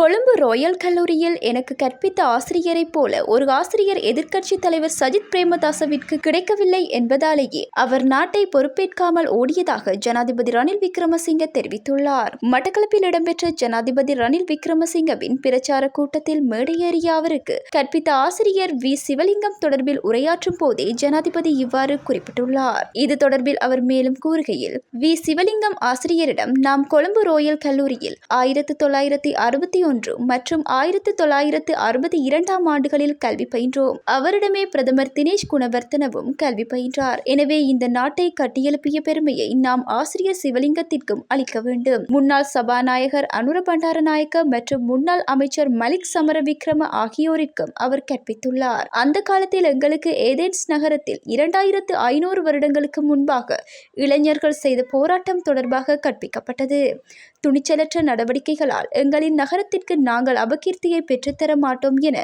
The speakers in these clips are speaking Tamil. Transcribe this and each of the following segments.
கொழும்பு ரோயல் கல்லூரியில் எனக்கு கற்பித்த ஆசிரியரைப் போல ஒரு ஆசிரியர் எதிர்க்கட்சி தலைவர் சஜித் பிரேமதாசவிற்கு கிடைக்கவில்லை என்பதாலேயே அவர் நாட்டை பொறுப்பேற்காமல் ஓடியதாக ஜனாதிபதி ரணில் விக்ரமசிங்க தெரிவித்துள்ளார். மட்டக்களப்பில் இடம்பெற்ற ஜனாதிபதி ரணில் விக்ரமசிங்கவின் பிரச்சார கூட்டத்தில் மேடையேறிய அவருக்கு கற்பித்த ஆசிரியர் வி சிவலிங்கம் தொடர்பில் உரையாற்றும் போதே ஜனாதிபதி இவ்வாறு குறிப்பிட்டுள்ளார். இது தொடர்பில் அவர் மேலும் கூறுகையில், வி சிவலிங்கம் ஆசிரியரிடம் நாம் கொழும்பு ரோயல் கல்லூரியில் 1961 மற்றும் 1962 ஆண்டுகளில் கல்வி பயின்றோம். அவரிடமே பிரதமர் தினேஷ் குணவர்த்தனவும் கல்வி பயின்றார். எனவே இந்த நாட்டை கட்டியெழுப்பிய பெருமையை நாம் ஆசிரியர் சிவலிங்கத்திற்கும் அளிக்க வேண்டும். முன்னாள் சபாநாயகர் அனுர பண்டாரநாயக்க மற்றும் முன்னாள் அமைச்சர் மலிக் சமர விக்ரம ஆகியோரிற்கும் அவர் கற்பித்துள்ளார். அந்த காலத்தில் எங்களுக்கு ஏதென்ஸ் நகரத்தில் 2500 வருடங்களுக்கு முன்பாக இளைஞர்கள் செய்த போராட்டம் தொடர்பாக கற்பிக்கப்பட்டது. துணிச்சலற்ற நடவடிக்கைகளால் எங்களின் நகரத்திற்கு நாங்கள் அபகீர்த்தியை பெற்றுத்தர மாட்டோம் என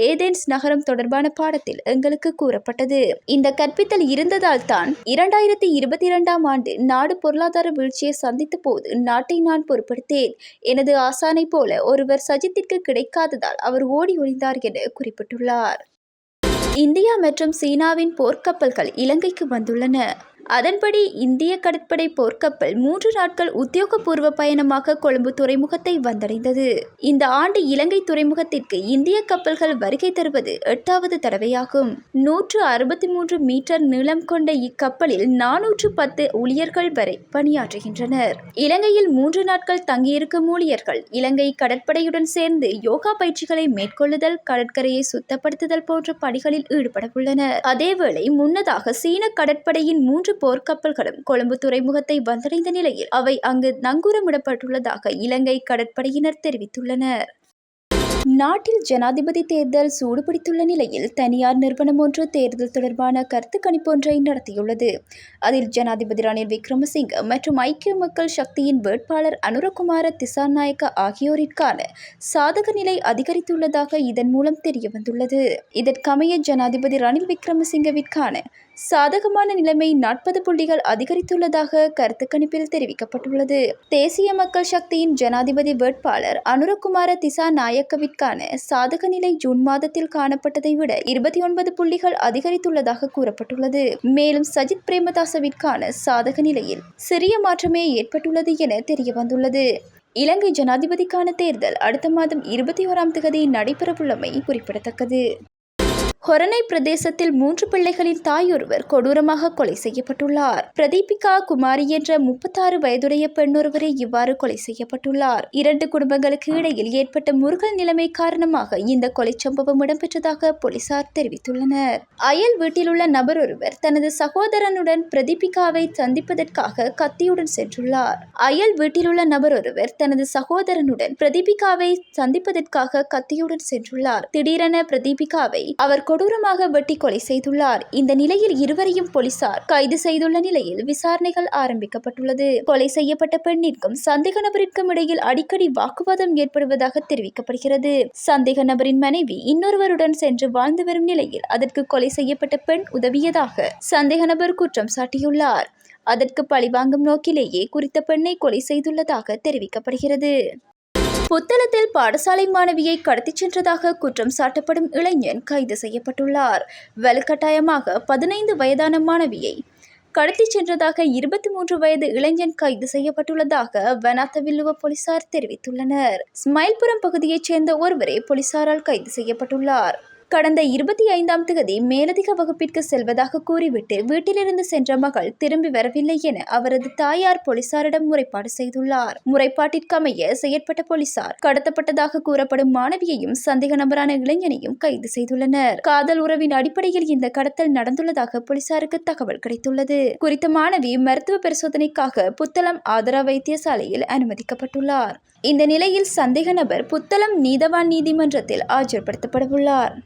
ஏதென்ஸ் நகரம் தொடர்பான பாடத்தில் எங்களுக்கு கூறப்பட்டது. இந்த கற்பித்தல் இருந்ததால் தான் 2022 ஆண்டு நாடு பொருளாதார வீழ்ச்சியை சந்தித்த போது நாட்டை நான் பொறுப்படுத்தேன். எனது ஆசானை போல ஒருவர் சஜித்திற்கு கிடைக்காததால் அவர் ஓடி ஒளிந்தார் என குறிப்பிட்டுள்ளார். இந்தியா மற்றும் சீனாவின் போர்க்கப்பல்கள் இலங்கைக்கு வந்துள்ளன. அதன்படி இந்திய கடற்படை போர்க்கப்பல் 3 நாட்கள் உத்தியோகபூர்வ பயணமாக கொழும்பு துறைமுகத்தை வந்தடைந்தது. இந்த ஆண்டு இலங்கை துறைமுகத்திற்கு இந்திய கப்பல்கள் வருகை தருவது 8வது தடவையாகும். 163 மீட்டர் நீளம் கொண்ட இக்கப்பலில் 410 ஊழியர்கள் வரை பணியாற்றுகின்றனர். இலங்கையில் 3 நாட்கள் தங்கியிருக்கும் ஊழியர்கள் இலங்கை கடற்படையுடன் சேர்ந்து யோகா பயிற்சிகளை மேற்கொள்ளுதல், கடற்கரையை சுத்தப்படுத்துதல் போன்ற பணிகளில் ஈடுபட உள்ளனர். அதேவேளை முன்னதாக சீன கடற்படையின் 3 போர்க்கப்பல்களும் கொழும்பு துறைமுகத்தை வந்தடைந்த நிலையில் அவை அங்கு நங்கூரமிடப்பட்டுள்ளதாக இலங்கை கடற்படையினர் தெரிவித்துள்ளனர். நாட்டில் ஜனாதிபதி தேர்தல் சூடுபிடித்துள்ள நிலையில் தனியார் நிறுவனம் ஒன்று தேர்தல் தொடர்பான கருத்து கணிப்பொன்றை நடத்தியுள்ளது. அதில் ஜனாதிபதி ரணில் விக்ரமசிங்க மற்றும் ஐக்கிய மக்கள் சக்தியின் வேட்பாளர் அனுரகுமார திசாநாயக்க ஆகியோரிற்கான சாதக நிலை அதிகரித்துள்ளதாக இதன் மூலம் தெரியவந்துள்ளது. இதற்கமைய ஜனாதிபதி ரணில் விக்ரமசிங்கவிற்கான சாதகமான நிலைமை 40 புள்ளிகள் அதிகரித்துள்ளதாக கருத்து கணிப்பில் தெரிவிக்கப்பட்டுள்ளது. தேசிய மக்கள் சக்தியின் ஜனாதிபதி வேட்பாளர் அனுரகுமார திசாநாயக்கவிற்கான சாதக நிலை ஜூன் மாதத்தில் காணப்பட்டதை விட 29 புள்ளிகள் அதிகரித்துள்ளதாக கூறப்பட்டுள்ளது. மேலும் சஜித் பிரேமதாசவிற்கான சாதக நிலையில் சிறிய மாற்றமே ஏற்பட்டுள்ளது என தெரியவந்துள்ளது. இலங்கை ஜனாதிபதிக்கான தேர்தல் அடுத்த மாதம் 21ஆம் தேதி நடைபெறவுள்ளமை குறிப்பிடத்தக்கது. ஹொரணை பிரதேசத்தில் 3 பிள்ளைகளின் தாயொருவர் கொடூரமாக கொலை செய்யப்பட்டுள்ளார். பிரதீபிகா குமாரி என்ற 36 வயதுடைய பெண்ணொருவரே இவ்வாறு கொலை செய்யப்பட்டுள்ளார். 2 குடும்பங்களுக்கு இடையில் ஏற்பட்ட முருகல் நிலைமை காரணமாக இந்த கொலை சம்பவம் இடம்பெற்றதாக போலீசார் தெரிவித்துள்ளனர். அயல் வீட்டிலுள்ள நபர் ஒருவர் தனது சகோதரனுடன் பிரதீபிகாவை சந்திப்பதற்காக கத்தியுடன் சென்றுள்ளார். அயல் வீட்டிலுள்ள நபர் ஒருவர் தனது சகோதரனுடன் பிரதீபிகாவை சந்திப்பதற்காக கத்தியுடன் சென்றுள்ளார். திடீரென பிரதீபிகாவை அவர் கொடூரமாக வெட்டி கொலை செய்துள்ளார். இந்த நிலையில் இருவரையும் போலீசார் கைது செய்துள்ள நிலையில் விசாரணைகள் ஆரம்பிக்கப்பட்டுள்ளது. கொலை செய்யப்பட்ட பெண்ணிற்கும் சந்தேக நபரிற்கும் இடையில் அடிக்கடி வாக்குவாதம் ஏற்படுவதாக தெரிவிக்கப்படுகிறது. சந்தேக நபரின் மனைவி இன்னொருவருடன் சென்று வாழ்ந்து வரும் நிலையில் அதற்கு கொலை செய்யப்பட்ட பெண் உதவியதாக சந்தேக நபர் குற்றம் சாட்டியுள்ளார். அதற்கு பழிவாங்கும் நோக்கிலேயே குறித்த பெண்ணை கொலை செய்துள்ளதாக தெரிவிக்கப்படுகிறது. புத்தளத்தில் பாடசாலை மாணவியை கடத்திச் சென்றதாக குற்றம் சாட்டப்படும் இளைஞன் கைது செய்யப்பட்டுள்ளார். வலுக்கட்டாயமாக 15 வயதான மாணவியை கடத்திச் சென்றதாக 23 வயது இளைஞன் கைது செய்யப்பட்டுள்ளதாக வனாத்தவில்லுவ போலீசார் தெரிவித்துள்ளனர். ஸ்மைல்புரம் பகுதியைச் சேர்ந்த ஒருவரே போலீசாரால் கைது செய்யப்பட்டுள்ளார். கடந்த 25ஆம் தேதி மேலதிக வகுப்பிற்கு செல்வதாக கூறிவிட்டு வீட்டிலிருந்து சென்ற மகள் திரும்பி வரவில்லை என அவரது தாயார் போலீசாரிடம் முறைப்பாடு செய்துள்ளார். முறைப்பாட்டிற்கமைய செயற்பட்ட போலீசார் கடத்தப்பட்டதாக கூறப்படும் மாணவியையும் சந்தேக நபரான இளைஞனையும் கைது செய்துள்ளனர். காதல் உறவின் அடிப்படையில் இந்த கடத்தல் நடந்துள்ளதாக போலீசாருக்கு தகவல் கிடைத்துள்ளது. குறித்த மாணவி மருத்துவ பரிசோதனைக்காக புத்தளம் ஆதரா வைத்தியசாலையில் அனுமதிக்கப்பட்டுள்ளார். இந்த நிலையில் சந்தேக நபர் புத்தளம் நீதவான் நீதிமன்றத்தில் ஆஜர்படுத்தப்படவுள்ளார்.